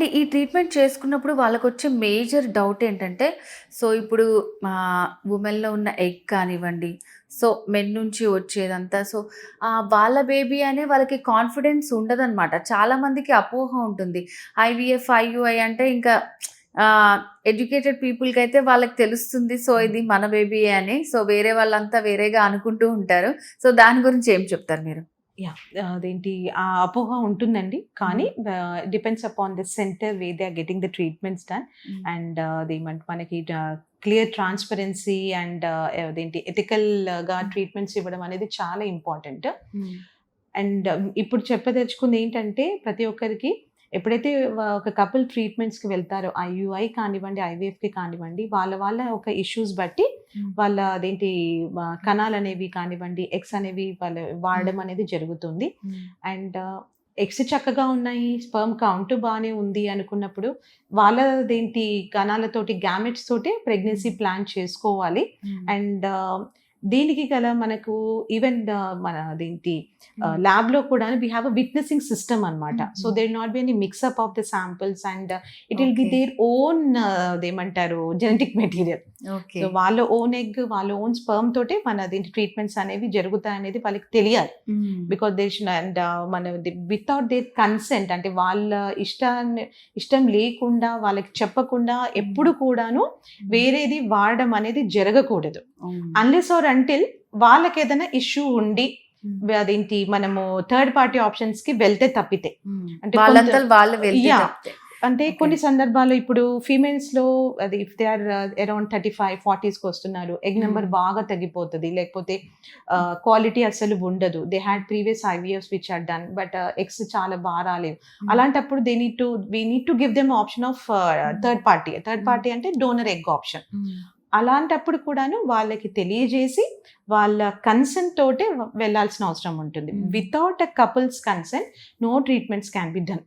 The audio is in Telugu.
అంటే ఈ ట్రీట్మెంట్ చేసుకున్నప్పుడు వాళ్ళకొచ్చే మేజర్ డౌట్ ఏంటంటే, సో ఇప్పుడు వుమెన్‌లో ఉన్న ఎగ్ కానివ్వండి, సో మెన్ నుంచి వచ్చేదంతా సో వాళ్ళ బేబీ అనే వాళ్ళకి కాన్ఫిడెన్స్ ఉండదనమాట. చాలామందికి అపోహ ఉంటుంది. ఐవీఎఫ్, ఐయూఐ అంటే ఇంకా ఎడ్యుకేటెడ్ పీపుల్‌కైతే వాళ్ళకి తెలుస్తుంది. సో ఇది మన బేబీయే అని. సో వేరే వాళ్ళంతా వేరేగా అనుకుంటూ ఉంటారు. సో దాని గురించి ఏం చెప్తారు మీరు? యాహ్! అదేంటి ఆ అపోహ ఉంటుందండి. కానీ hmm. Depends upon the centre way they are getting the treatments done. Hmm. And అదేమంటే మనకి క్లియర్ ట్రాన్స్‌పరెన్సీ అండ్ అదేంటి ఎథికల్‌గా ట్రీట్మెంట్స్ ఇవ్వడం అనేది చాలా ఇంపార్టెంట్. హ్మ్. అండ్ ఇప్పుడు చెప్పదలుచుకుంది ఏంటంటే ప్రతి ఒక్కరికి ఎప్పుడైతే ఒక కపుల్ ట్రీట్మెంట్స్‌కి వెళ్తారో ఐయూఐ కానివ్వండి, ఐవీఎఫ్‌కి కానివ్వండి, వాళ్ళ ఒక ఇష్యూస్ బట్టి హ్మ్. వాళ్ళ అదేంటి కణాలనేవి కానివ్వండి, ఎగ్స్ అనేవి వాళ్ళు వాడడం అనేది జరుగుతుంది. హ్మ్. అండ్ ఎగ్స్ చక్కగా ఉన్నాయి, స్పెర్మ్ కౌంట్ బానే ఉంది అనుకున్నప్పుడు వాళ్ళదేంటి కణాలతోటి గ్యామెట్స్ తోటే ప్రెగ్నెన్సీ ప్లాన్ చేసుకోవాలి. హ్మ్. అండ్ దీనికి గల మనకు ఈవెన్ మన అదేంటి హ్మ్. ల్యాబ్‌లో కూడా we have a witnessing system అన్నమాట. సో, హుహు. There will not be any mix up of the samples and it will be okay. Their own అదేమంటారు జెనెటిక్ మెటీరియల్. ఓకే. సో, వాళ్ళ ఓన్ ఎగ్, వాళ్ళ ఓన్ స్పెర్మ్ తోటే మనదేంటి ట్రీట్మెంట్స్ అనేవి జరుగుతాయనేది వాళ్ళకి తెలియాలి. Hmm. Because they should and without their consent అంటే వాళ్ళ ఇష్టం లేకుండా, వాళ్ళకి చెప్పకుండా ఎప్పుడు కూడాను వేరేది వాడడం అనేది జరగకూడదు. హ్మ్. అన్‌లెస్ ఆర్ అంటిల్ వాళ్ళకేదైనా ఇష్యూ ఉండి హ్మ్. అదేంటి మనము థర్డ్ పార్టీ ఆప్షన్స్‌కి వెళ్తే తప్పితే. హ్మ్. అంటే వాళ్ళంతట వాళ్ళు వెళ్తే యాహ్! తప్పితే. అంటే ఓకే. కొన్ని సందర్భాల్లో ఇప్పుడు ఫీమేల్స్‌లో అది ఇఫ్ దే ఆర్ అరౌండ్ 35, 40స్‌కి వస్తున్నారు. ఎగ్ నంబర్ హ్మ్. బాగా తగ్గిపోతది. లేకపోతే క్వాలిటీ అస్సలు ఉండదు. They had previous IVFs which are done. But eggs చాలా రాలేవు. హ్మ్. అలాంటప్పుడు we need to give them option of hmm. Third party. Third hmm. Party అంటే డోనర్ ఎగ్ ఆప్షన్. హ్మ్. అలాంటప్పుడు కూడాను వాళ్ళకి తెలియజేసి, వాళ్ళ కన్సెంట్ తోటే వెళ్ళాల్సిన అవసరం ఉంటుంది. Hmm. Without a couples consent, no treatments can be done.